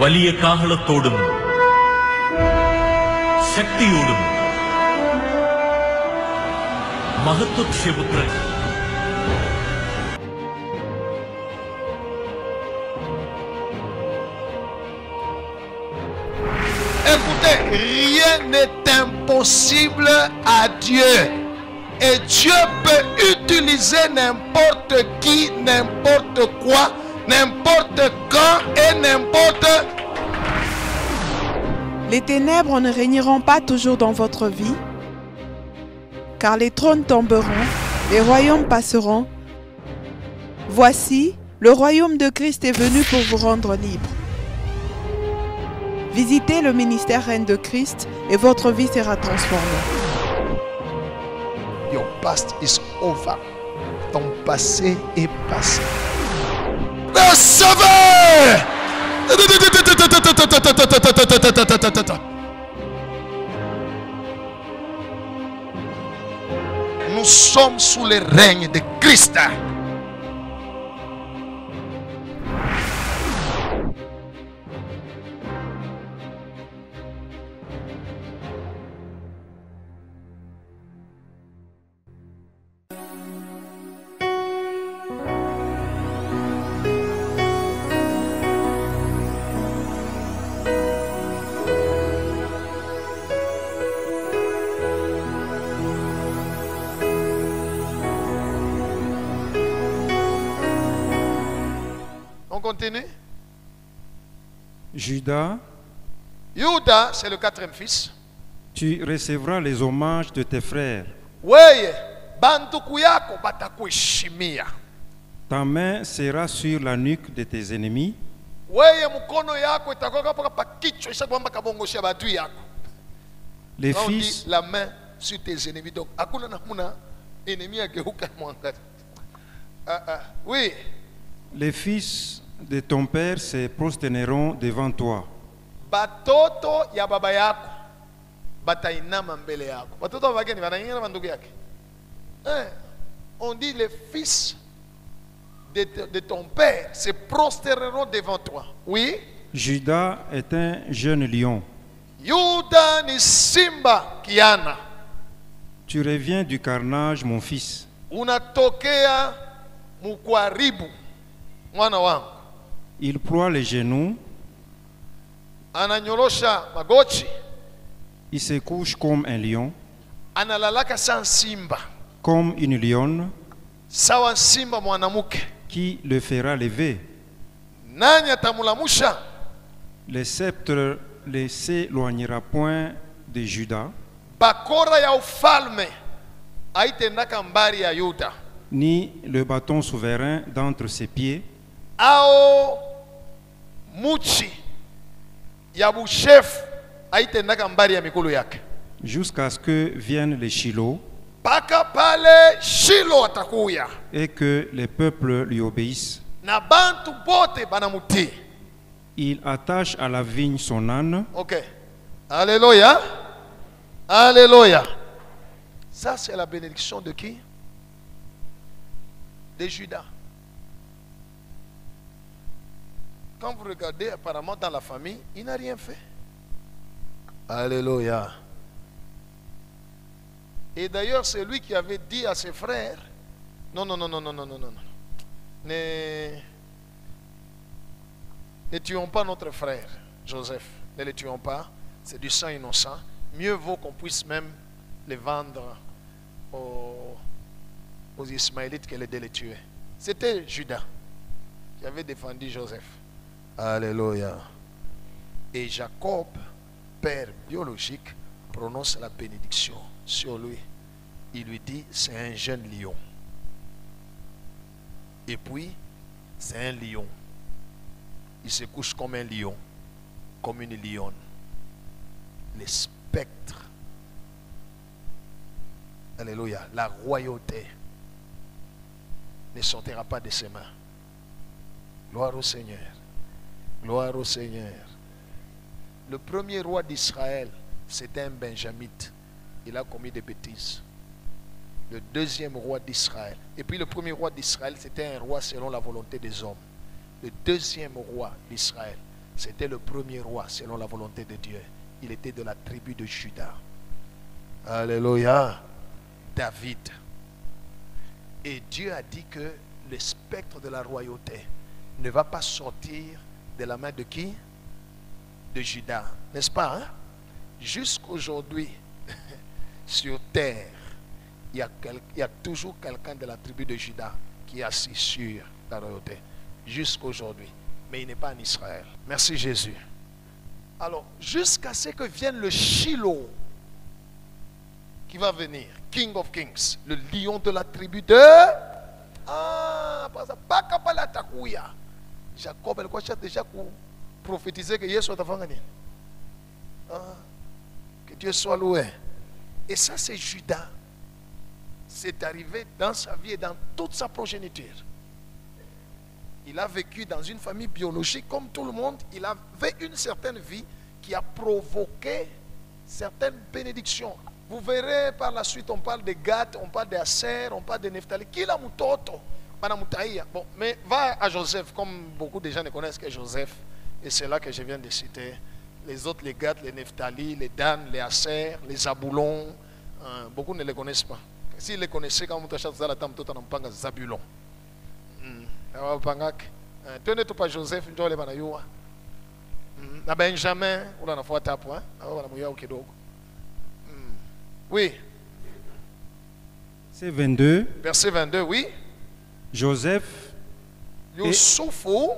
വലിയ കാഹളത്തോടും ശക്തിയോടും മഹത്വക്ഷേപുത്രൻ Écoutez, rien n'est impossible à Dieu. Et Dieu peut utiliser n'importe qui, n'importe quoi, n'importe quand et n'importe. Les ténèbres ne régneront pas toujours dans votre vie, car les trônes tomberont, les royaumes passeront. Voici, le royaume de Christ est venu pour vous rendre libre. Visitez le ministère Reine de Christ et votre vie sera transformée. Your past is over. Ton passé est passé. Recevez! Nous sommes sous le règne de Christ. On continue. Judas, Judas, c'est le quatrième fils. tu recevras les hommages de tes frères. Weye, bantuku yako batakuheshimia. Ta main sera sur la nuque de tes ennemis. Weye mkono yako itakuwa paka pa kichwa ishakwamba kabongosha badui yako. Les Quand on dit fils, la main sur tes ennemis, donc hakuna namuna ennemi ageuka mwangazi. Oui, les fils de ton père se prosterneront devant toi. batoto ya baba yako batainama mbele yako. Batoto wa bageni wanainama bandugu yake. On dit les fils de ton père se prosterneront devant toi. Oui. Judas est un jeune lion. Yuda ni simba kiana. Tu reviens du carnage, mon fils. Unatokea mukuharibu mwana wangu. Il ploie les genoux, Ananyorosha magoti. il se couche comme un lion, Analalaka sa simba. comme une lionne Sawa simba mwanamuke. qui le fera lever. Nani atamulamusha? Le sceptre ne s'éloignera point de Judas, Bakora ya ufalme haitendaka mbari ya Yuda. ni le bâton souverain d'entre ses pieds, Ao muchi ya bushef haitendaka mbari ya mikulu yake. jusqu'à ce que viennent les Shiloh Paka pale Shilo atakuya. et que les peuples lui obéissent. Na bantu bote banamuti. Il attache à la vigne son âne. Ok. Alléluia. Alléluia. Ça, c'est la bénédiction de qui? De Judas. Quand vous regardez apparemment dans la famille, il n'a rien fait. Alléluia. Et d'ailleurs, c'est lui qui avait dit à ses frères, non, non, non, non, non, non, non, non. Ne tuons pas notre frère, Joseph. Ne le tuons pas. C'est du sang innocent. Mieux vaut qu'on puisse même les vendre aux Ismaélites que de les tuer. C'était Judas qui avait défendu Joseph. Alléluia. Et Jacob, père biologique, prononce la bénédiction sur lui. Il lui dit, c'est un jeune lion. Et puis, c'est un lion. Il se couche comme un lion, comme une lionne. Les spectres. Alléluia. La royauté ne sortira pas de ses mains. Gloire au Seigneur. Gloire au Seigneur. Le premier roi d'Israël, c'était un benjamite. Il a commis des bêtises. Le deuxième roi d'Israël. Et puis le premier roi d'Israël, c'était un roi selon la volonté des hommes. Le deuxième roi d'Israël, C'était le premier roi selon la volonté de Dieu. Il était de la tribu de Juda. Alléluia. David. Et Dieu a dit que le spectre de la royauté ne va pas sortir de la main de qui? De Juda. N'est-ce pas? Hein? Jusqu'aujourd'hui, sur terre, il y a toujours quelqu'un de la tribu de Juda qui est assis sur la royauté. Jusqu'aujourd'hui. Mais il n'est pas en Israël. Merci Jésus. Alors, jusqu'à ce que vienne le Shiloh qui va venir, King of Kings, le lion de la tribu de... Jacob, elle a déjà prophétisé que Yesu atafanga nini. Que Dieu soit loué. Et ça, c'est Judas. C'est arrivé dans sa vie et dans toute sa progéniture. Il a vécu dans une famille biologique comme tout le monde. Il avait une certaine vie qui a provoqué certaines bénédictions. Vous verrez par la suite, on parle de Gad, on parle d'Asser, on parle de Nephtali. Qui l'a mutoto? Bon, mais va à Joseph, comme beaucoup de gens ne connaissent que Joseph. Et c'est là que je viens de citer. Les autres, les Gad, les Nephtali, les Dan, les Asser, les Zabulon. Beaucoup ne les connaissent pas. S'ils les connaissaient, quand on achète la table, tout en parlant Zabulon. Tenez tout pas Joseph, Njole Banayua. Na Benjamin, on a fait tape, hein. Oui. C'est 22. Verset 22, oui. Joseph Yusufu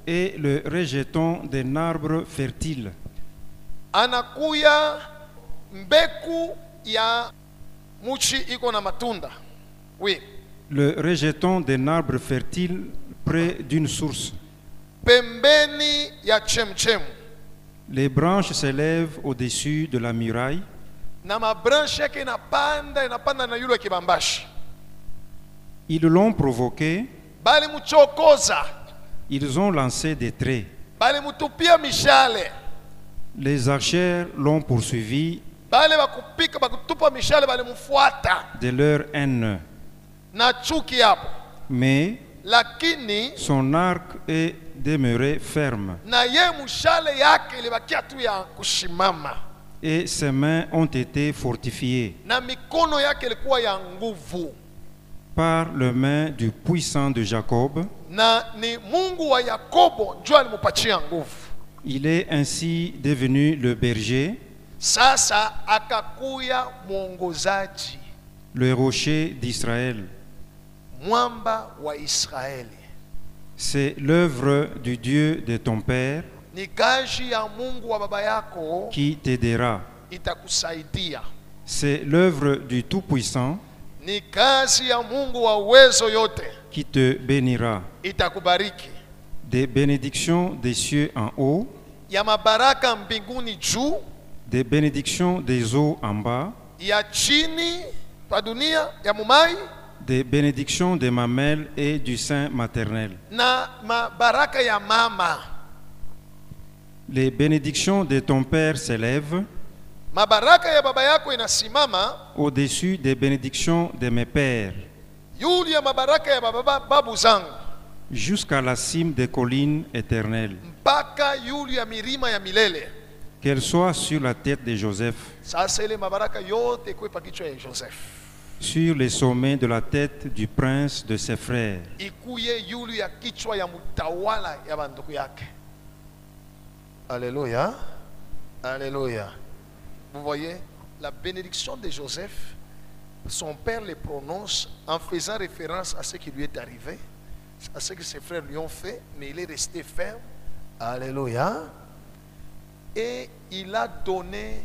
est le rejeton d'un arbre fertile. Anakuya mbeku ya muchi iko na matunda. Oui. Le rejeton d'un arbre fertile près d'une source. Pembeni ya chemchem. Les branches s'élèvent au-dessus de la muraille. Na mabranche yake inapanda na yule kibambashi. Ils l'ont provoqué. Bali muchokoza. Ils ont lancé des traits. Bali mutupia mishale. Les archers l'ont poursuivi Bali bakupika bakutupa mishale bali mufuata. de leur haine. Na chuki hapo. Mais Lakini son arc est demeuré ferme na ye mshale yake ilibakia tu ya kushimama. et ses mains ont été fortifiées Na mikono yake ilikuwa ya nguvu. par le main du puissant de Jacob. Na ni Mungu wa Yakobo ndio alimupatia nguvu. Il est ainsi devenu le berger, Sasa akakuya mwongozaji, le rocher d'Israël. mwamba wa Israeli. C'est l'œuvre du Dieu de ton père Ni kazi ya Mungu wa baba yako qui t'aidera. itakusaidia. C'est l'œuvre du Tout-Puissant Ni kazi ya Mungu wa uwezo yote qui te bénira. itakubariki. Des bénédictions des cieux en haut, Ya mabaraka mbinguni juu, des bénédictions des eaux en bas, ya chini pa dunia ya mumai, des bénédictions des mamelles et du sein maternel. na mabaraka ya mama. Les bénédictions de ton père s'élèvent Mabaraka ya baba yako inasimama au-dessus des bénédictions de mes pères, yule ya mabaraka ya babu zangu, jusqu'à la cime des collines éternelles, mpaka yule ya milima ya milele. qu'elles soient sur la tête de Joseph, Sasa ile mabaraka yote kwepa kichwa ya Joseph, sur les sommets de la tête du prince de ses frères. ikuye yule ya kichwa ya mutawala ya banduku yake. Alléluia. Alléluia. Vous voyez, la bénédiction de Joseph, son père les prononce en faisant référence à ce qui lui est arrivé, à ce que ses frères lui ont fait, mais il est resté ferme. Alléluia. Et il a donné,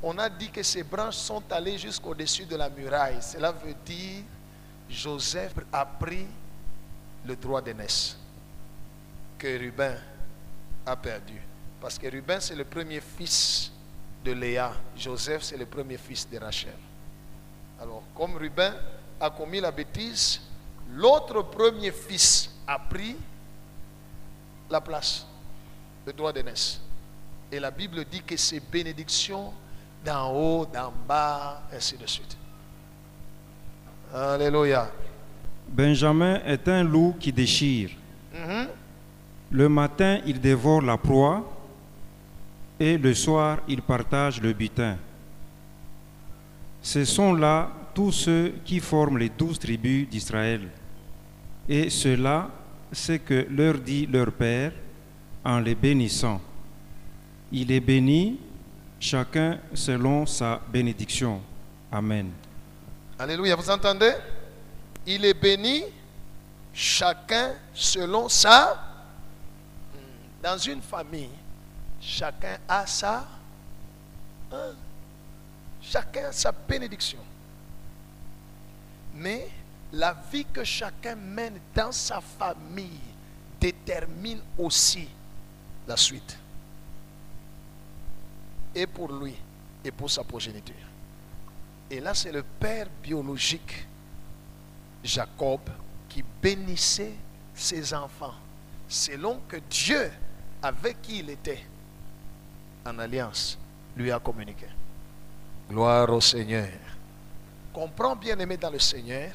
on a dit que ses branches sont allées jusqu'au-dessus de la muraille. Cela veut dire Joseph a pris le droit d'aînesse que Ruben a perdu. Parce que Ruben, c'est le premier fils de Léa. Joseph, c'est le premier fils de Rachel. Alors, comme Ruben a commis la bêtise, l'autre premier fils a pris la place, le droit d'aînesse. Et la Bible dit que c'est bénédiction d'en haut, d'en bas, ainsi de suite. Alléluia. Benjamin est un loup qui déchire. Le matin, ils dévorent la proie et le soir, ils partagent le butin. Ce sont là tous ceux qui forment les 12 tribus d'Israël. Et cela, c'est que leur dit leur Père en les bénissant. Il est béni, chacun selon sa bénédiction. Amen. Alléluia, vous entendez? Il est béni, chacun selon sa... Dans une famille, chacun a sa... Chacun a sa bénédiction. Mais la vie que chacun mène dans sa famille détermine aussi la suite. Et pour lui, et pour sa progéniture. Et là, c'est le père biologique, Jacob, qui bénissait ses enfants, selon que Dieu, avec qui il était en alliance, lui a communiqué. Gloire au Seigneur. Comprends, bien-aimé dans le Seigneur,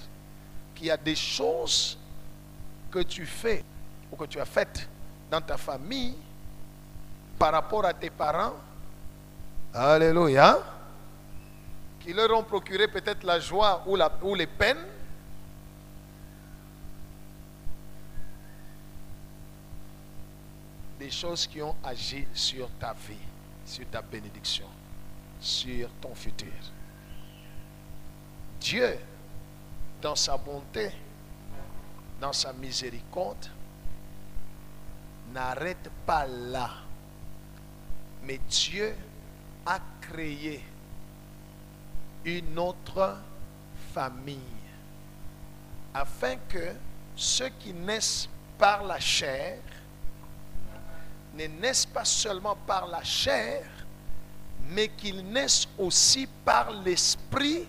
qu'il y a des choses que tu fais ou que tu as faites dans ta famille par rapport à tes parents. Alléluia. Qui leur ont procuré peut-être la joie ou les peines. Des choses qui ont agi sur ta vie, sur ta bénédiction, sur ton futur. Dieu, dans sa bonté, dans sa miséricorde, n'arrête pas là. Mais Dieu a créé une autre famille afin que ceux qui naissent par la chair ne naissent pas seulement par la chair, mais qu'ils naissent aussi par l'Esprit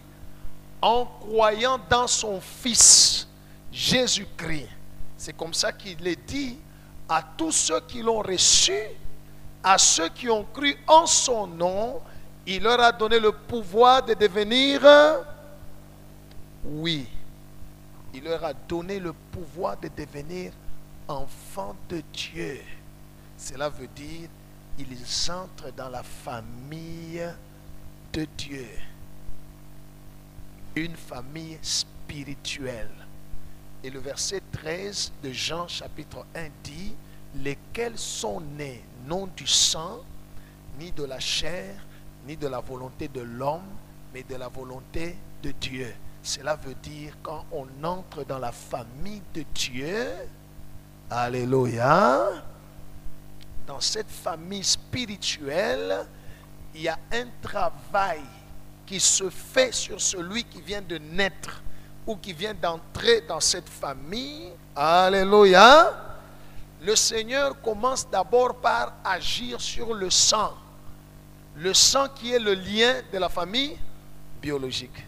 en croyant dans son Fils Jésus-Christ. C'est comme ça qu'il est dit à tous ceux qui l'ont reçu, à ceux qui ont cru en son nom, il leur a donné le pouvoir de devenir, oui, il leur a donné le pouvoir de devenir enfants de Dieu. Cela veut dire, ils entrent dans la famille de Dieu. Une famille spirituelle. Et le verset 13 de Jean chapitre 1 dit, lesquels sont nés non du sang, ni de la chair, ni de la volonté de l'homme, mais de la volonté de Dieu. Cela veut dire quand on entre dans la famille de Dieu, alléluia, dans cette famille spirituelle, il y a un travail qui se fait sur celui qui vient de naître ou qui vient d'entrer dans cette famille. Alléluia. Le Seigneur commence d'abord par agir sur le sang. Le sang qui est le lien de la famille biologique.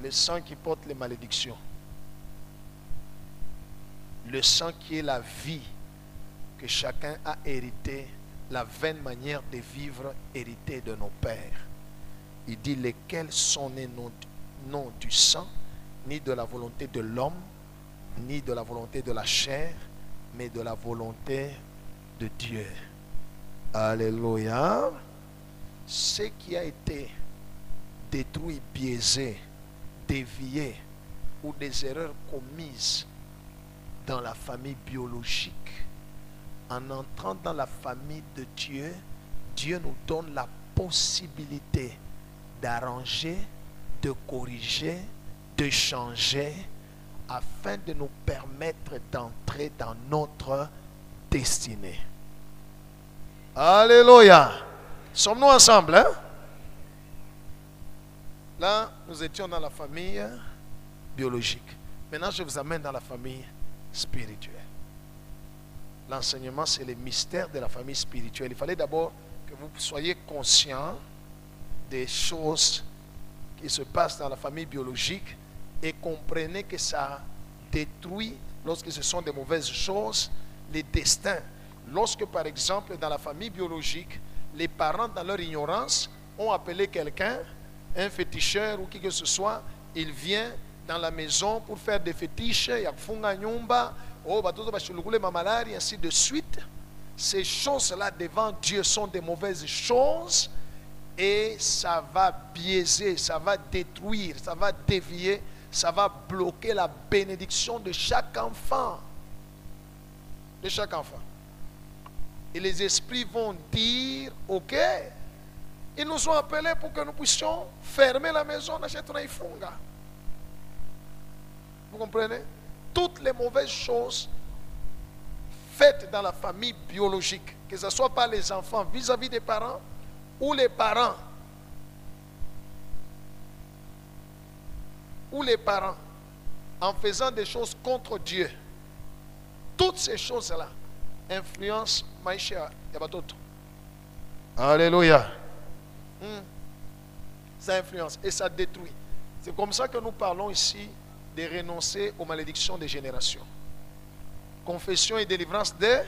Le sang qui porte les malédictions. Le sang qui est la vie que chacun a hérité, la vaine manière de vivre héritée de nos pères. Il dit lesquels sont nés non du sang, ni de la volonté de l'homme, ni de la volonté de la chair, mais de la volonté de Dieu. Alléluia. Ce qui a été détruit, biaisé, dévié, ou des erreurs commises dans la famille biologique, en entrant dans la famille de Dieu, Dieu nous donne la possibilité d'arranger, de corriger, de changer, afin de nous permettre d'entrer dans notre destinée. Alléluia. Sommes-nous ensemble, hein? Là, nous étions dans la famille biologique. Maintenant, je vous amène dans la famille spirituelle. L'enseignement, c'est les mystères de la famille spirituelle. Il fallait d'abord que vous soyez conscients des choses qui se passent dans la famille biologique et comprenez que ça détruit, lorsque ce sont des mauvaises choses, les destins. Lorsque, par exemple, dans la famille biologique, les parents, dans leur ignorance, ont appelé quelqu'un, un féticheur ou qui que ce soit, il vient dans la maison pour faire des fétiches, il y a funga nyumba, oh batoto bashulugule mamalari, ainsi de suite. Ces choses-là devant Dieu sont des mauvaises choses et ça va biaiser, ça va détruire, ça va dévier, ça va bloquer la bénédiction de chaque enfant. De chaque enfant. Et les esprits vont dire, ok, ils nous ont appelés pour que nous puissions fermer la maison, n'achètons un funga. Vous comprenez? Toutes les mauvaises choses faites dans la famille biologique, que ce soit par les enfants vis-à-vis des parents ou les parents en faisant des choses contre Dieu. Toutes ces choses-là influencent Maïcha Yabatoto. Alléluia. Ça influence et ça détruit. C'est comme ça que nous parlons ici de renoncer aux malédictions des générations. Confession et délivrance de...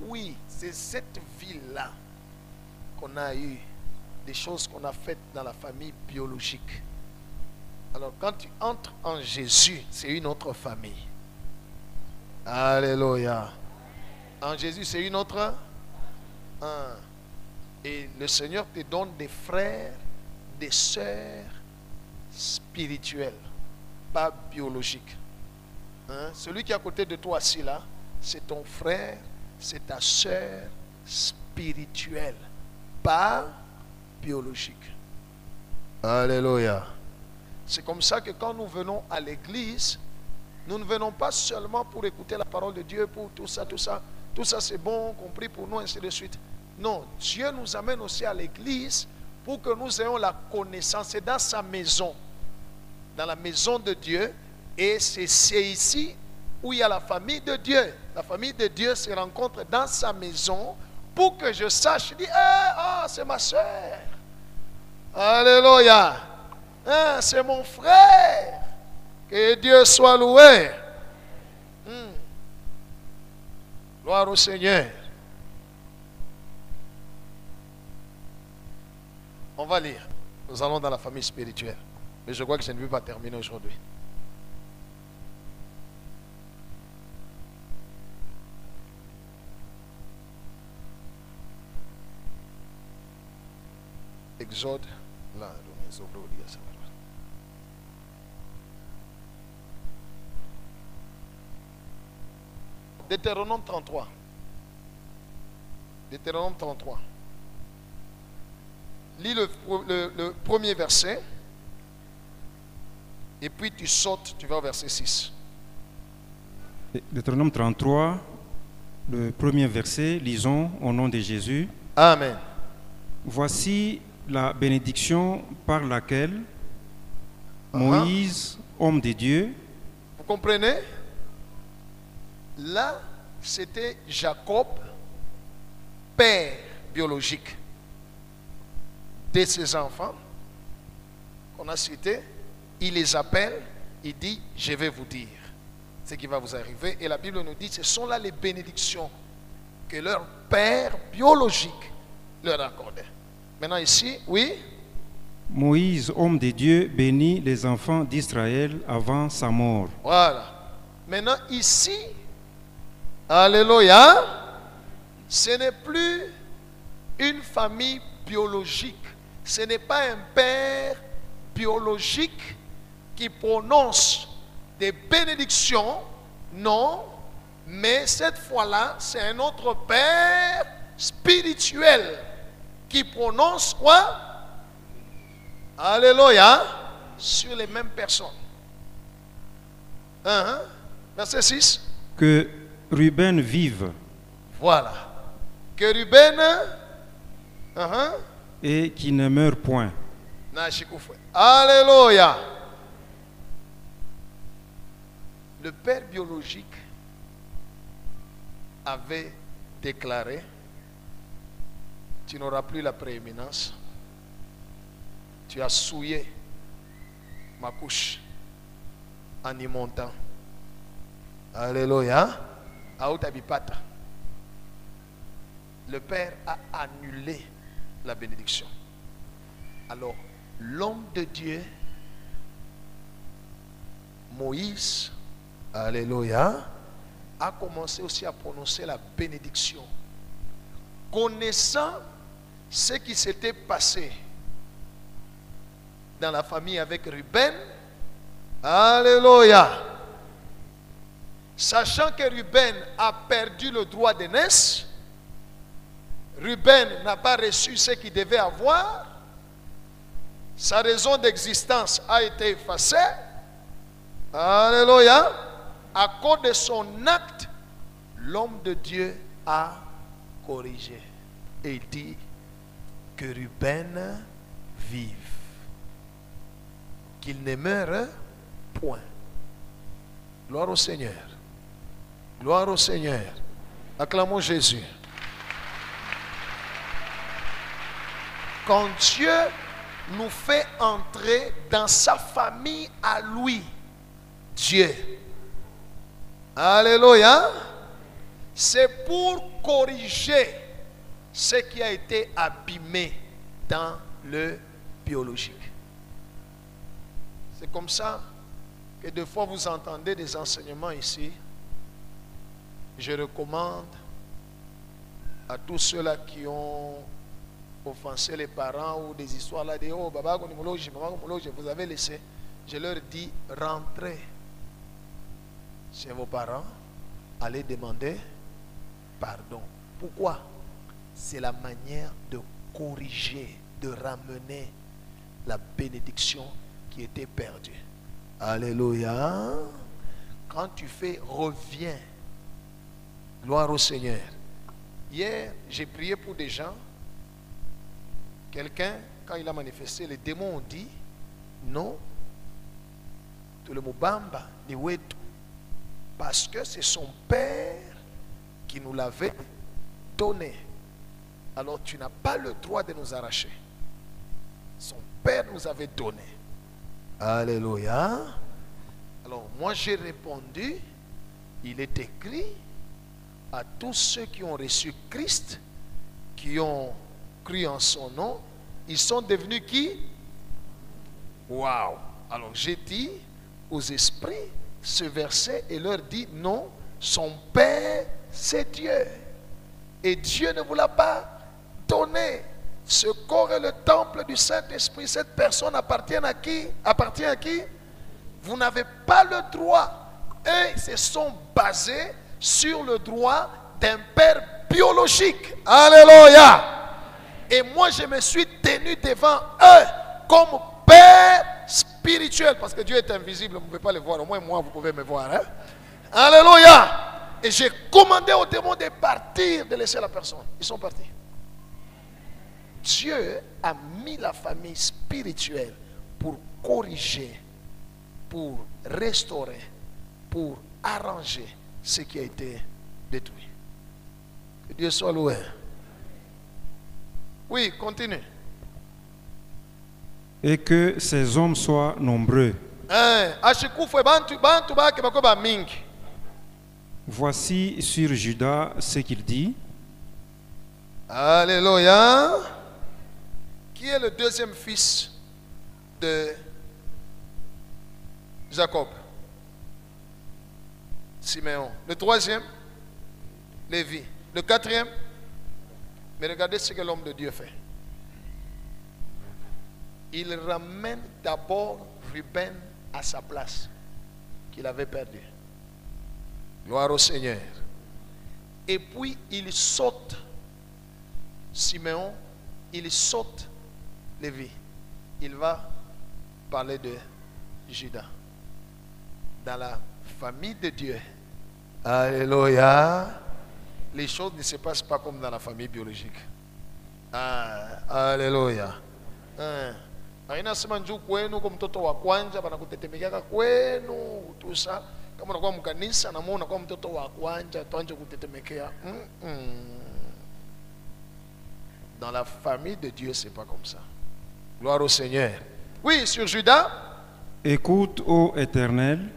Oui, c'est cette vie-là qu'on a eu, des choses qu'on a faites dans la famille biologique. Alors quand tu entres en Jésus, c'est une autre famille. Alléluia. En Jésus, c'est une autre. Et le Seigneur te donne des frères, des sœurs spirituels, pas biologiques. Celui qui est à côté de toi assis là, c'est ton frère, c'est ta sœur spirituelle, pas biologique. Alléluia. C'est comme ça que quand nous venons à l'église, nous ne venons pas seulement pour écouter la parole de Dieu, pour tout ça, c'est bon, compris pour nous, ainsi de suite. Non, Dieu nous amène aussi à l'église pour que nous ayons la connaissance. C'est dans sa maison, dans la maison de Dieu, et c'est ici où il y a la famille de Dieu. La famille de Dieu se rencontre dans sa maison pour que je sache, je dis, c'est ma soeur. Alléluia. C'est mon frère. Que Dieu soit loué. Gloire au Seigneur. On va lire. Nous allons dans la famille spirituelle. Mais je crois que je ne vais pas terminer aujourd'hui. Exode. Là, Deutéronome 33. Deutéronome 33. Lis le premier verset. Et puis tu sautes, tu vas au verset 6. Deutéronome 33, le premier verset, lisons au nom de Jésus. Amen. Voici la bénédiction par laquelle Moïse, homme de Dieu. Vous comprenez? Là, c'était Jacob, père biologique de ses enfants, qu'on a cité. Il les appelle, il dit, je vais vous dire ce qui va vous arriver. Et la Bible nous dit, ce sont là les bénédictions que leur père biologique leur accordait. Maintenant ici, oui. Moïse, homme de Dieu, bénit les enfants d'Israël avant sa mort. Voilà. Maintenant ici, alléluia, ce n'est plus une famille biologique. Ce n'est pas un père biologique qui prononce des bénédictions, non, mais cette fois-là, c'est un autre père spirituel qui prononce quoi? Alléluia, sur les mêmes personnes. Verset 6. Que Ruben vive. Voilà. Que Ruben et qui ne meurt point. Alléluia. Le père biologique avait déclaré, tu n'auras plus la prééminence, tu as souillé ma couche en y montant. Alléluia. Aoutabipata. Le père a annulé la bénédiction. Alors, l'homme de Dieu Moïse, alléluia, a commencé aussi à prononcer la bénédiction. Connaissant ce qui s'était passé dans la famille avec Ruben, alléluia, sachant que Ruben a perdu le droit d'aînesse, Ruben n'a pas reçu ce qu'il devait avoir, sa raison d'existence a été effacée, alléluia, à cause de son acte, l'homme de Dieu a corrigé et dit que Ruben vive, qu'il ne meure point. Gloire au Seigneur. Gloire au Seigneur. Acclamons Jésus. Quand Dieu nous fait entrer dans sa famille à lui, Dieu, alléluia, c'est pour corriger ce qui a été abîmé dans le biologique. C'est comme ça que des fois vous entendez des enseignements ici. Je recommande à tous ceux-là qui ont offensé les parents ou des histoires là de oh baba vous avez laissé, je leur dis rentrez chez vos parents, allez demander pardon. Pourquoi? C'est la manière de corriger, de ramener la bénédiction qui était perdue. Alléluia. Quand tu fais reviens, gloire au Seigneur. Hier, j'ai prié pour des gens. Quelqu'un, quand il a manifesté, les démons ont dit non, tout le mubamba, ni wetu, parce que c'est son père qui nous l'avait donné. Alors tu n'as pas le droit de nous arracher. Son père nous avait donné. Alléluia. Alors moi j'ai répondu, il est écrit à tous ceux qui ont reçu Christ, qui ont cru en son nom, ils sont devenus qui? Waouh! Alors j'ai dit aux esprits ce verset et leur dit non, son père c'est Dieu. Et Dieu ne vous l'a pas donné. Ce corps est le temple du Saint-Esprit. Cette personne appartient à qui? Appartient à qui? Vous n'avez pas le droit. Et se sont basés sur le droit d'un père biologique. Alléluia. Et moi je me suis tenu devant eux comme père spirituel. Parce que Dieu est invisible, vous ne pouvez pas le voir. Au moins moi vous pouvez me voir. Hein? Alléluia. Et j'ai commandé aux démons de partir, de laisser la personne. Ils sont partis. Dieu a mis la famille spirituelle pour corriger, pour restaurer, pour arranger ce qui a été détruit. Que Dieu soit loué. Oui, continue. Et que ces hommes soient nombreux. Voici sur Judas ce qu'il dit. Alléluia. Qui est le deuxième fils de Jacob? Siméon. Le troisième, Lévi. Le quatrième, mais regardez ce que l'homme de Dieu fait. Il ramène d'abord Ruben à sa place qu'il avait perdue. Gloire au Seigneur. Et puis il saute Siméon, il saute Lévi. Il va parler de Judas. Dans la famille de Dieu, alléluia, les choses ne se passent pas comme dans la famille biologique. Alléluia. Aina sema njoo kwenu kwa mtoto wa kwanza banakutetemekea kwenu tout ça. Kama unakuwa mkanisa na muona kwa mtoto wa kwanza tuanze kutetemekea. Dans la famille de Dieu, c'est pas comme ça. Gloire au Seigneur. Oui, sur Judas. Écoute, ô Éternel,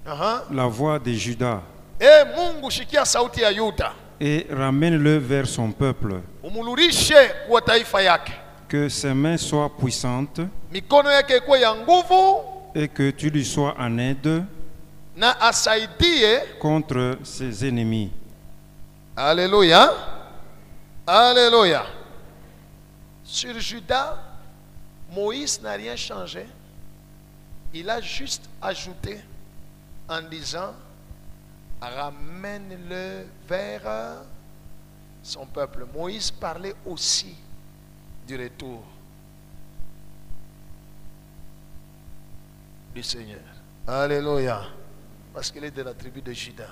la voix de Judas. Et Mungu shikia sauti ya Yuda. Et ramène-le vers son peuple. Umulurishe kwa taifa yake. Que ses mains soient puissantes. Mikono yake ikuwe ya nguvu. et que tu lui sois en aide na asaidie. contre ses ennemis. Alléluia. Alléluia. Sur Judas, Moïse n'a rien changé. Il a juste ajouté en disant, ramène-le vers son peuple. Moïse parlait aussi du retour du Seigneur. Alléluia. Parce qu'il est de la tribu de Juda.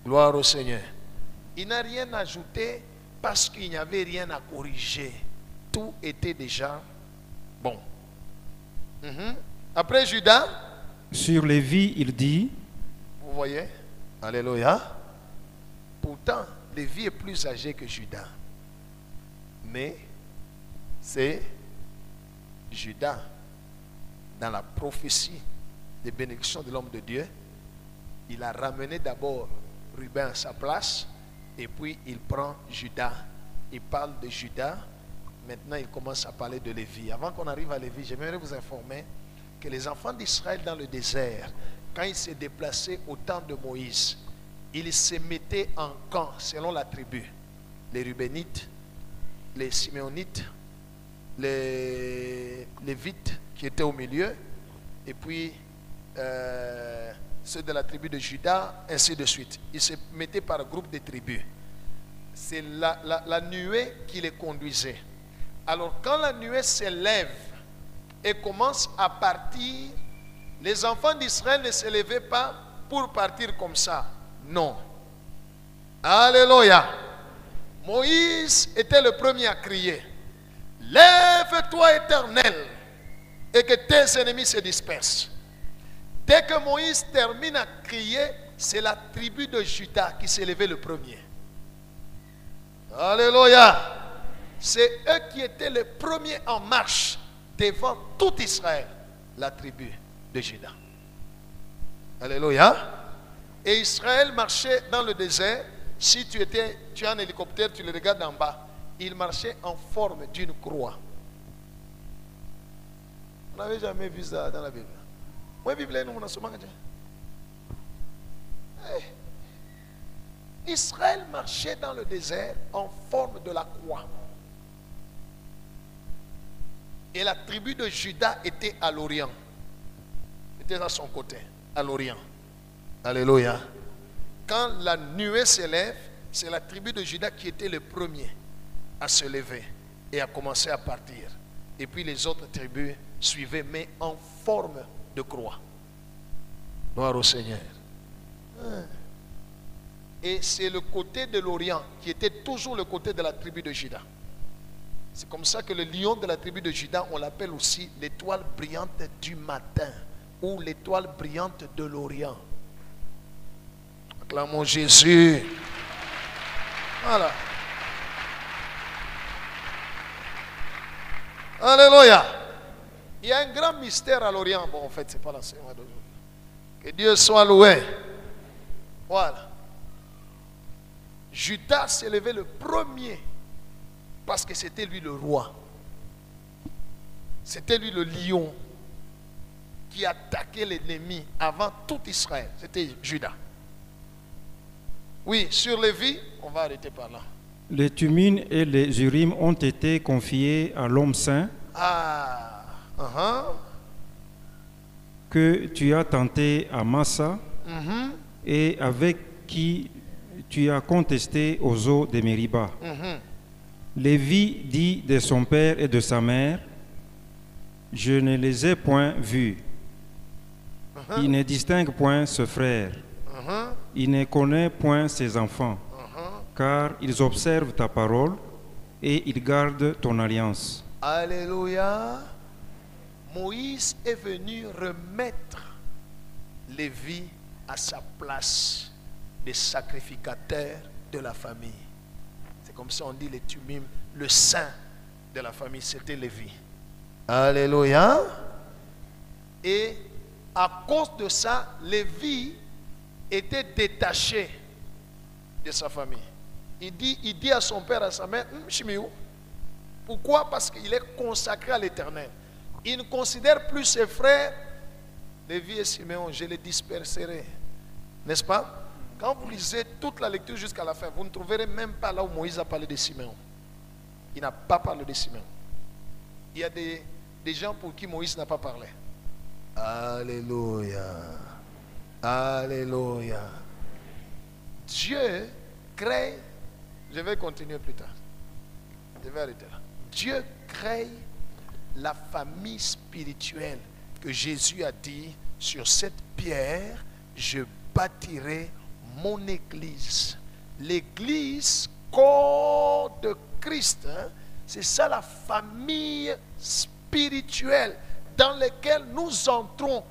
Gloire au Seigneur. Il n'a rien ajouté parce qu'il n'y avait rien à corriger. Tout était déjà bon. Après Judas, Sur Lévi, il dit, vous voyez, alléluia. Pourtant, Lévi est plus âgé que Judas. Mais c'est Judas, dans la prophétie des bénédictions de l'homme de Dieu, il a ramené d'abord Ruben à sa place, et puis il prend Judas. Il parle de Judas. Maintenant, il commence à parler de Lévi. Avant qu'on arrive à Lévi, j'aimerais vous informer que les enfants d'Israël dans le désert, quand ils se déplaçaient au temps de Moïse, ils se mettaient en camp selon la tribu. Les Rubénites, les Siméonites, les Lévites qui étaient au milieu, et puis ceux de la tribu de Juda, ainsi de suite. Ils se mettaient par groupe de tribus. C'est la nuée qui les conduisait. Alors quand la nuée s'élève et commence à partir, les enfants d'Israël ne se levaient pas pour partir comme ça. Non. Alléluia. Moïse était le premier à crier, lève-toi Éternel, et que tes ennemis se dispersent. Dès que Moïse termine à crier, c'est la tribu de Juda qui s'est levée le premier. Alléluia. C'est eux qui étaient les premiers en marche devant tout Israël, la tribu de Juda. Alléluia. Et Israël marchait dans le désert. Si tu as un hélicoptère, tu le regardes en bas. Il marchait en forme d'une croix. On n'avait jamais vu ça dans la Bible. Moi, Bible, nous on a souvent dit. Israël marchait dans le désert en forme de la croix. Et la tribu de Juda était à l'Orient. Était à son côté, à l'Orient. Alléluia. Quand la nuée s'élève, c'est la tribu de Juda qui était le premier à se lever et à commencer à partir. Et puis les autres tribus suivaient, mais en forme de croix. Gloire au Seigneur. Et c'est le côté de l'Orient qui était toujours le côté de la tribu de Juda. C'est comme ça que le lion de la tribu de Juda, on l'appelle aussi l'étoile brillante du matin ou l'étoile brillante de l'Orient. Acclamons Jésus. Voilà. Alléluia. Il y a un grand mystère à l'Orient. Bon, en fait, ce n'est pas l'enseignement d'aujourd'hui. Que Dieu soit loué. Voilà. Judas s'est levé le premier parce que c'était lui le roi. C'était lui le lion qui attaquait l'ennemi avant tout Israël. C'était Judas. Oui, sur Lévi, on va arrêter par là. les Thummim et les Urim ont été confiés à l'homme saint que tu as tenté à Massa et avec qui tu as contesté aux eaux de Mériba. Lévi dit de son père et de sa mère, je ne les ai point vus. Il ne distingue point ce frère. Il ne connaît point ses enfants, car ils observent ta parole et ils gardent ton alliance. Alléluia. Moïse est venu remettre Lévi à sa place de sacrificateur de la famille. C'est comme ça on dit les Thummim, le saint de la famille, c'était Lévi. Alléluia. Et à cause de ça, Lévi était détaché de sa famille. Il dit à son père, à sa mère, Shimiou. Pourquoi? Parce qu'il est consacré à l'Éternel. Il ne considère plus ses frères Lévi et Siméon, je les disperserai. N'est-ce pas? Quand vous lisez toute la lecture jusqu'à la fin, vous ne trouverez même pas là où Moïse a parlé de Siméon. Il n'a pas parlé de Siméon. Il y a des gens pour qui Moïse n'a pas parlé. Alléluia. Alléluia. Dieu crée, je vais continuer plus tard. Je vais arrêter là. Dieu crée la famille spirituelle que Jésus a dit, sur cette pierre, je bâtirai mon église. L'église, corps de Christ, hein, c'est ça la famille spirituelle dans laquelle nous entrons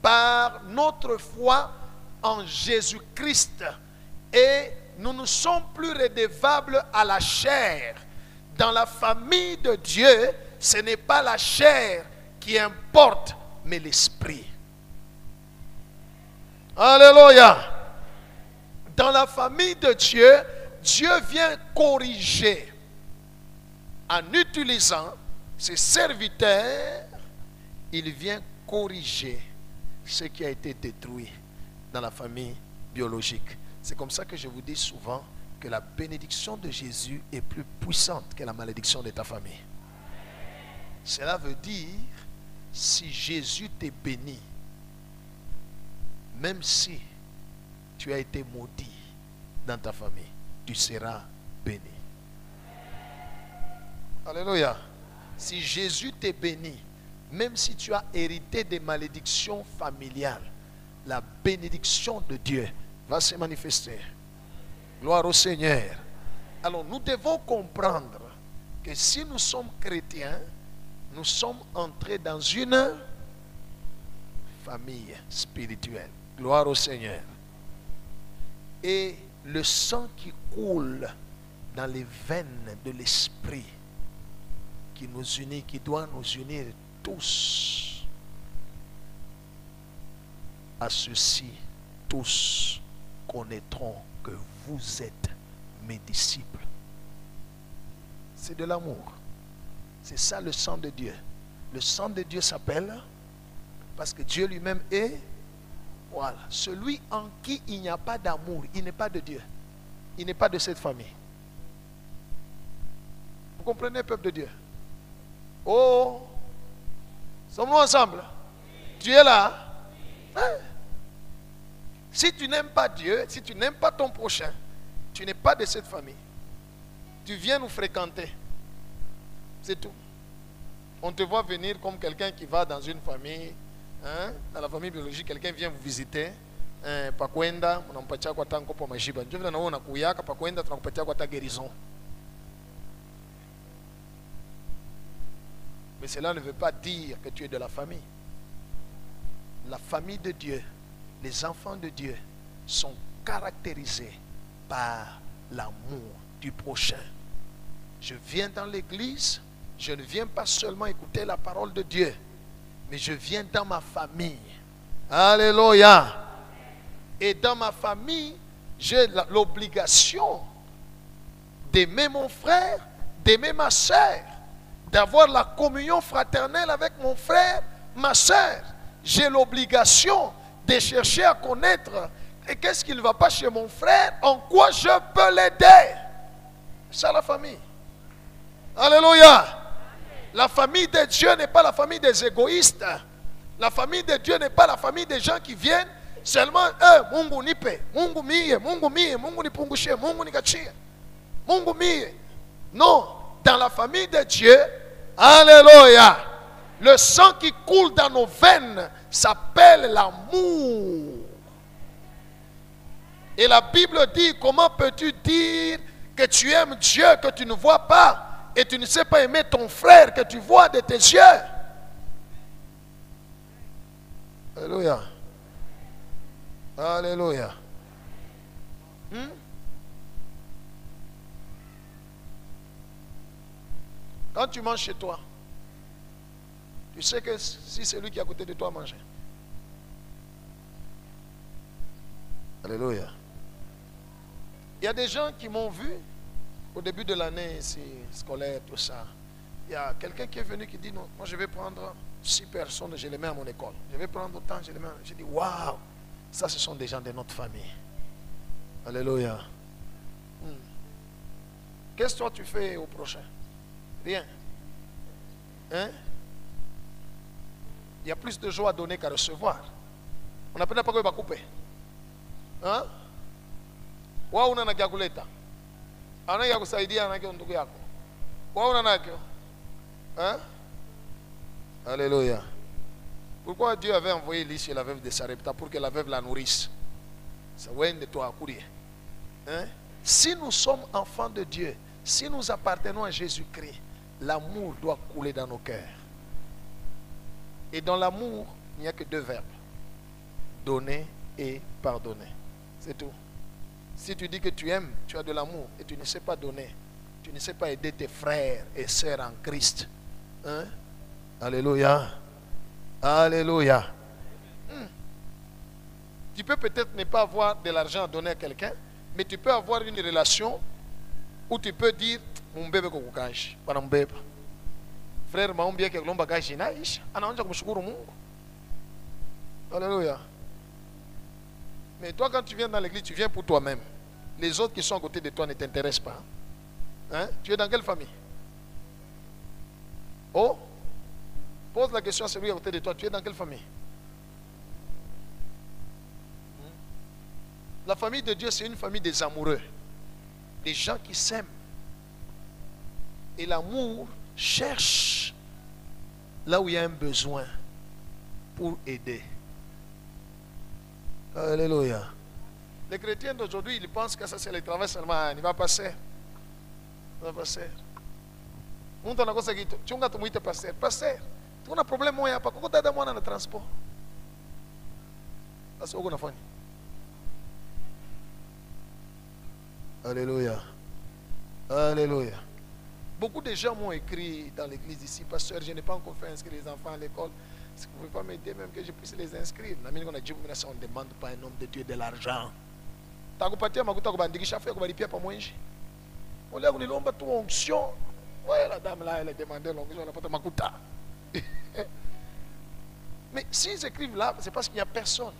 par notre foi en Jésus-Christ. Et nous ne sommes plus redevables à la chair. Dans la famille de Dieu, ce n'est pas la chair qui importe, mais l'esprit. Alléluia. Dans la famille de Dieu, Dieu vient corriger en utilisant ses serviteurs. Il vient corriger ce qui a été détruit dans la famille biologique. C'est comme ça que je vous dis souvent que la bénédiction de Jésus est plus puissante que la malédiction de ta famille. Cela veut dire, si Jésus t'est béni, même si tu as été maudit dans ta famille, tu seras béni. Alléluia. Si Jésus t'est béni, même si tu as hérité des malédictions familiales, la bénédiction de Dieu va se manifester. Gloire au Seigneur. Alors nous devons comprendre que si nous sommes chrétiens, nous sommes entrés dans une famille spirituelle. Gloire au Seigneur. Et le sang qui coule dans les veines de l'esprit qui nous unit, qui doit nous unir tous. À ceux-ci, tous connaîtront que vous êtes mes disciples. C'est de l'amour. C'est ça le sang de Dieu. Le sang de Dieu s'appelle, parce que Dieu lui-même est, voilà, celui en qui il n'y a pas d'amour, il n'est pas de Dieu. Il n'est pas de cette famille. Vous comprenez, peuple de Dieu? Oh, sommes-nous ensemble? Tu es là? Hein? Si tu n'aimes pas Dieu, si tu n'aimes pas ton prochain, tu n'es pas de cette famille. Tu viens nous fréquenter. C'est tout. On te voit venir comme quelqu'un qui va dans une famille, hein? Dans la famille biologique, quelqu'un vient vous visiter. Pakwenda, unampatia kwa tango kwa majiba. Ndio vile naona kuyaka pakwenda tunakupatia kwa ta guérison. Mais cela ne veut pas dire que tu es de la famille. La famille de Dieu, les enfants de Dieu sont caractérisés par l'amour du prochain. Je viens dans l'église, je ne viens pas seulement écouter la parole de Dieu, mais je viens dans ma famille. Alléluia. Et dans ma famille, j'ai l'obligation d'aimer mon frère, d'aimer ma soeur, d'avoir la communion fraternelle avec mon frère, ma soeur. J'ai l'obligation de chercher à connaître et qu'est-ce qui ne va pas chez mon frère, en quoi je peux l'aider. C'est ça la famille. Alléluia. La famille de Dieu n'est pas la famille des égoïstes. La famille de Dieu n'est pas la famille des gens qui viennent seulement Mungu nipe, Mungu mie, Mungu nipungushe, Mungu nikachie, Mungu mie. Non, dans la famille de Dieu, alléluia, le sang qui coule dans nos veines s'appelle l'amour. Et la Bible dit, comment peux-tu dire que tu aimes Dieu que tu ne vois pas et tu ne sais pas aimer ton frère que tu vois de tes yeux? Alléluia. Alléluia. Quand tu manges chez toi, tu sais que si c'est lui qui est à côté de toi mange. Alléluia. Il y a des gens qui m'ont vu au début de l'année ici, scolaire, tout ça. Il y a quelqu'un qui est venu qui dit non, moi je vais prendre 6 personnes et je les mets à mon école. Je vais prendre autant, je les mets. Je dis waouh, ça ce sont des gens de notre famille. Alléluia. Qu'est-ce que toi tu fais au prochain? Rien. Hein? Il y a plus de joie à donner qu'à recevoir. On n'a pas quoi va couper. Hein? Wa una na kuleta. Ana ya kusaidia na ndugu yako. Wa una nakyo. Hein? Alléluia. Pourquoi Dieu avait envoyé Élie chez la veuve de Sarepta pour que la veuve la nourrisse? Ça ouais de toi à courir. Hein? Si nous sommes enfants de Dieu, si nous appartenons à Jésus-Christ, l'amour doit couler dans nos cœurs. Et dans l'amour, il n'y a que 2 verbes. Donner et pardonner. C'est tout. Si tu dis que tu aimes, tu as de l'amour et tu ne sais pas donner, tu ne sais pas aider tes frères et sœurs en Christ. Hein? Alléluia. Alléluia. Tu peux peut-être ne pas avoir de l'argent à donner à quelqu'un, mais tu peux avoir une relation où tu peux dire mon bébé kokukashi, bana mbeba. Frère maombi yake kulomba kashi inaisha, anaanza kumshukuru Mungu. Alléluia. Mais toi quand tu viens dans l'église, tu viens pour toi-même. Les autres qui sont à côté de toi ne t'intéressent pas. Hein? Tu es dans quelle famille? Oh, pose la question à celui à côté de toi. Tu es dans quelle famille? La famille de Dieu, c'est une famille des amoureux. Des gens qui s'aiment. Et l'amour cherche là où il y a un besoin pour aider. Alléluia. Les chrétiens d'aujourd'hui, ils pensent que ça c'est le travail seulement. Il va passer. Il va passer. On a cosa que tu as tout passer. Passer. Tu as un problème moi pas. Pourquoi tu as moi dans le transport? C'est ce qu'on a fait. Alléluia. Alléluia. Beaucoup de gens m'ont écrit dans l'église ici, pasteur, je n'ai pas encore fait inscrire les enfants à l'école. Est-ce que vous ne pouvez pas m'aider même que je puisse les inscrire? On ne demande pas un homme de Dieu de l'argent. On a tout onction. Ouais, la dame là, elle a demandé l'onction, elle n'a pas de makuta. Mais s'ils écrivent là, c'est parce qu'il n'y a personne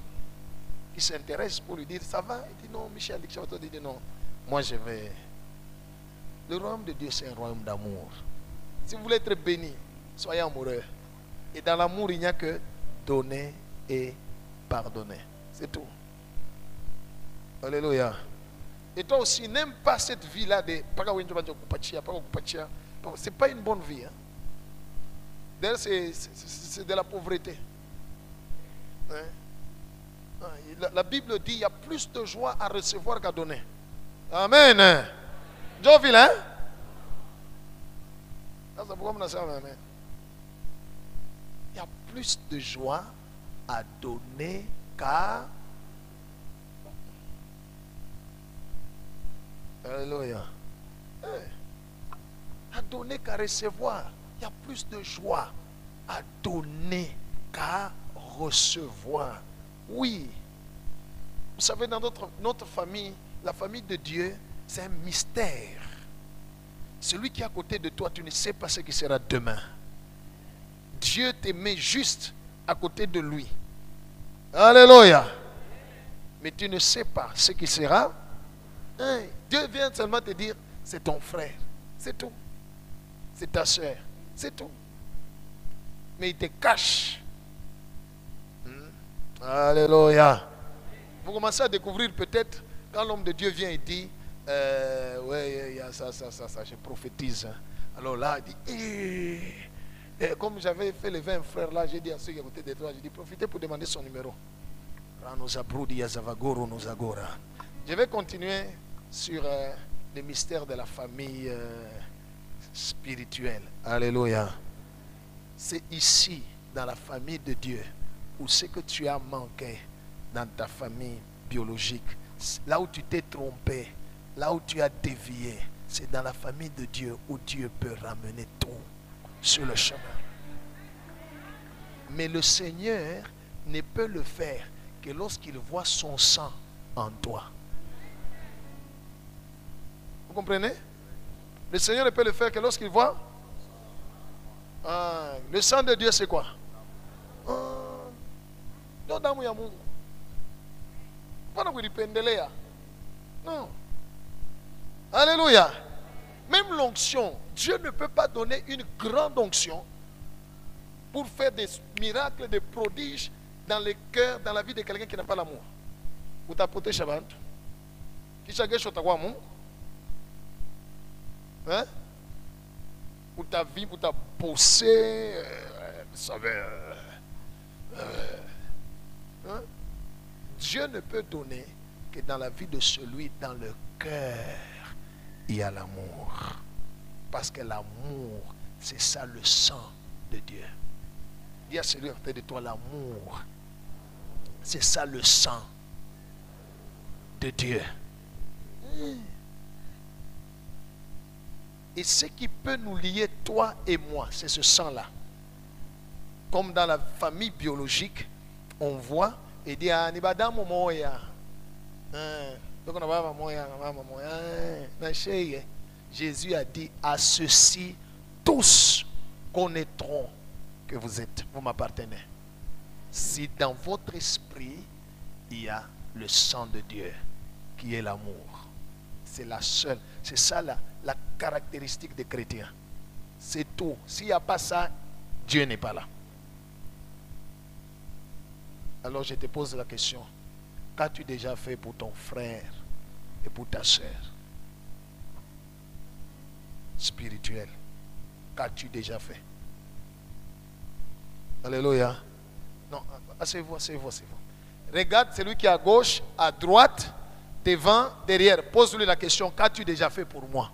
qui s'intéresse pour lui dire ça va. Il dit non, Michel, il dit non. Moi je vais. Le royaume de Dieu, c'est un royaume d'amour. Si vous voulez être béni, soyez amoureux. Et dans l'amour, il n'y a que donner et pardonner. C'est tout. Alléluia. Et toi aussi, n'aime pas cette vie-là de... C'est pas une bonne vie. Hein? D'ailleurs, c'est de la pauvreté. Hein? La Bible dit qu'il y a plus de joie à recevoir qu'à donner. Amen. Jovil, hein? Il y a plus de joie à donner qu'à... Alléluia. À donner qu'à recevoir. Il y a plus de joie à donner qu'à recevoir. Oui. Vous savez, dans notre famille, la famille de Dieu, c'est un mystère. Celui qui est à côté de toi, tu ne sais pas ce qui sera demain. Dieu te met juste à côté de lui. Alléluia. Mais tu ne sais pas ce qui sera. Dieu vient seulement te dire, c'est ton frère. C'est tout. C'est ta soeur. C'est tout. Mais il te cache. Alléluia. Vous commencez à découvrir peut-être quand l'homme de Dieu vient et dit, ouais, il y a ça, je prophétise. Hein. Alors là, il dit, comme j'avais fait les 20 frères là, j'ai dit à ceux qui écoutaient des trois, j'ai dit, profitez pour demander son numéro. Je vais continuer sur les mystères de la famille spirituelle. Alléluia. C'est ici, dans la famille de Dieu, où ce que tu as manqué dans ta famille biologique, là où tu t'es trompé, là où tu as dévié, c'est dans la famille de Dieu où Dieu peut ramener tout sur le chemin. Mais le Seigneur ne peut le faire que lorsqu'il voit son sang en toi. Vous comprenez? Le Seigneur ne peut le faire que lorsqu'il voit. Ah, le sang de Dieu, c'est quoi? Non, damu ya Mungu. Pana kulipendelea. Non. Alléluia. Même l'onction, Dieu ne peut pas donner une grande onction pour faire des miracles, des prodiges dans le cœur, dans la vie de quelqu'un qui n'a pas l'amour. Utapote abantu. Kisha kesho utakuwa Mungu. Hein? Pour ta vie, pour ta bossé, vous savez. Hein? Dieu ne peut donner que dans la vie de celui dans le cœur il y a l'amour. Parce que l'amour, c'est ça le sang de Dieu. Dis à celui en tête de toi, l'amour, c'est ça le sang de Dieu. Et ce qui peut nous lier, toi et moi, c'est ce sang-là. Comme dans la famille biologique, on voit et dit ah nibadamu moya. Donc on va moya. Jésus a dit à ceux-ci tous connaîtront que vous m'appartenez. Si dans votre esprit il y a le sang de Dieu qui est l'amour. C'est la seule, c'est ça la caractéristique des chrétiens. C'est tout. S'il n'y a pas ça, Dieu n'est pas là. Alors je te pose la question. Qu'as-tu déjà fait pour ton frère et pour ta soeur? Spirituel. Qu'as-tu déjà fait? Alléluia. Non, asseyez-vous. Regarde celui qui est à gauche, à droite, devant, derrière. Pose-lui la question. Qu'as-tu déjà fait pour moi?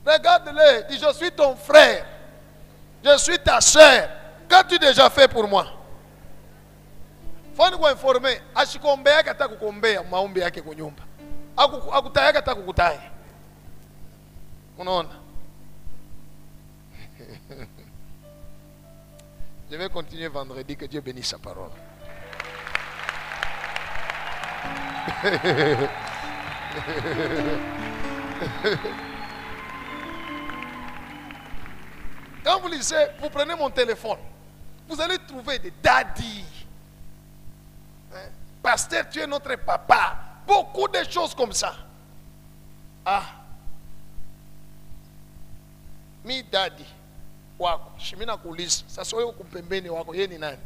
Regarde-le. Dis, je suis ton frère. Je suis ta soeur. Qu'as-tu déjà fait pour moi? Faut nous informer. Ashikombea kata kukombea maombi yake kwa nyumba. Akutaya kata kukutaya. Unaona? Je vais continuer vendredi. Que Dieu bénisse sa parole. Quand vous lisez, vous prenez mon téléphone, vous allez trouver des daddies. Pasteur, tu es notre papa. Beaucoup de choses comme ça. Ah. Mi daddy. Wako. Shimina kuuliza. Sasa wewe uko pembeni wako. Yeye ni nani?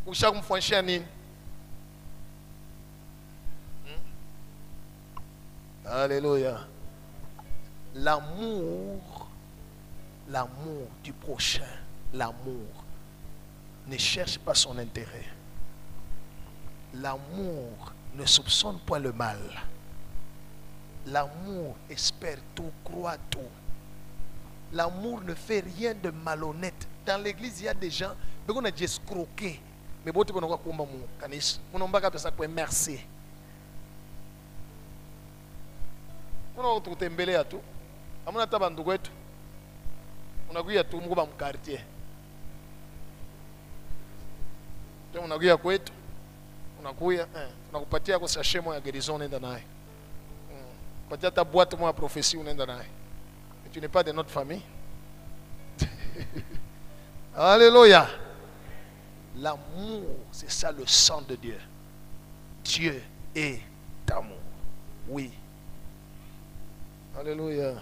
Ushakumfanyia nini? Alléluia. L'amour du prochain, l'amour ne cherche pas son intérêt. L'amour ne soupçonne point le mal. L'amour espère tout, croit tout. L'amour ne fait rien de malhonnête. Dans l'église, il y a des gens, mais on a dit escroquer. Mais bon, tu peux nous voir comment on n'a pas ça pour merci. On a tout embellé à tout. On a tabandu kwetu. On a guya tout mkuba mkartier. On a guya kwetu. Unakuya, tunakupatia kwa sachet moja ya guérison nenda naye. Patia ta boîte moja ya prophétie unaenda naye. Tu n'es pas de notre famille. Alléluia. L'amour, c'est ça le sang de Dieu. Dieu est amour. Oui. Alléluia.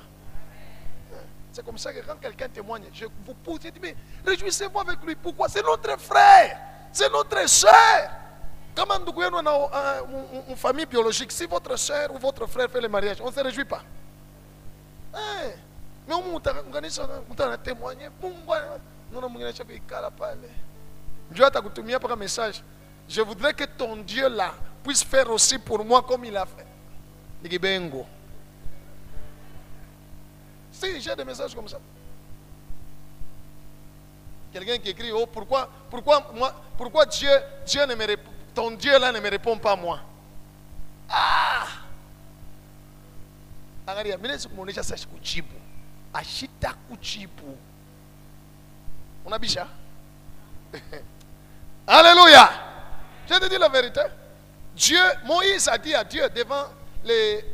C'est comme ça que quand quelqu'un témoigne, je vous pose, je dis, mais réjouissez-vous avec lui. Pourquoi? C'est notre frère. C'est notre soeur. Comme on a une famille biologique, si votre soeur ou votre frère fait le mariage, on ne se réjouit pas. Mais on a témoigné. Dieu t'a coutumé par un message. Je voudrais que ton Dieu là puisse faire aussi pour moi comme il a fait. Si j'ai des messages comme ça. Quelqu'un qui écrit, oh pourquoi Dieu ne me répond, ton Dieu là ne me répond pas moi. Ah! Angalia, mimi sikuonesha sasa kujibu. Ashita kujibu. Unabisha? Alléluia. Je te dis la vérité. Dieu, Moïse a dit à Dieu devant les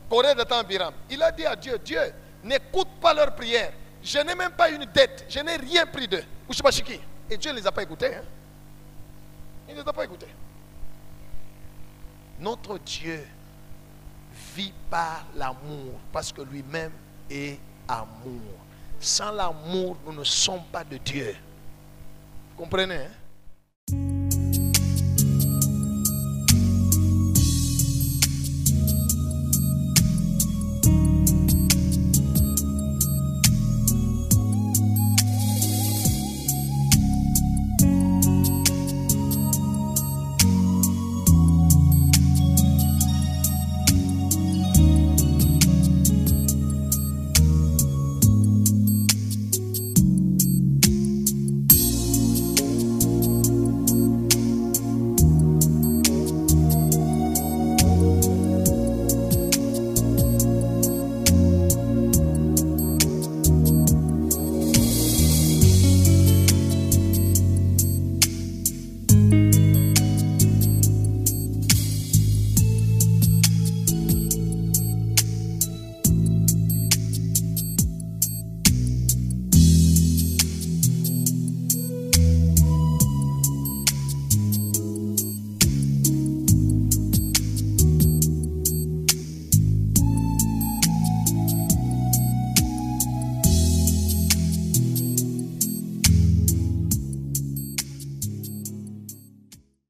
Corées de Tambiram. Il a dit à Dieu, Dieu, n'écoute pas leurs prières. Je n'ai même pas une dette. Je n'ai rien pris d'eux. Ou je sais pas chez qui. Et Dieu ne les a pas écoutés. Hein? Il ne les a pas écoutés. Notre Dieu vit par l'amour parce que lui-même est amour. Sans l'amour, nous ne sommes pas de Dieu. Vous comprenez? Hein?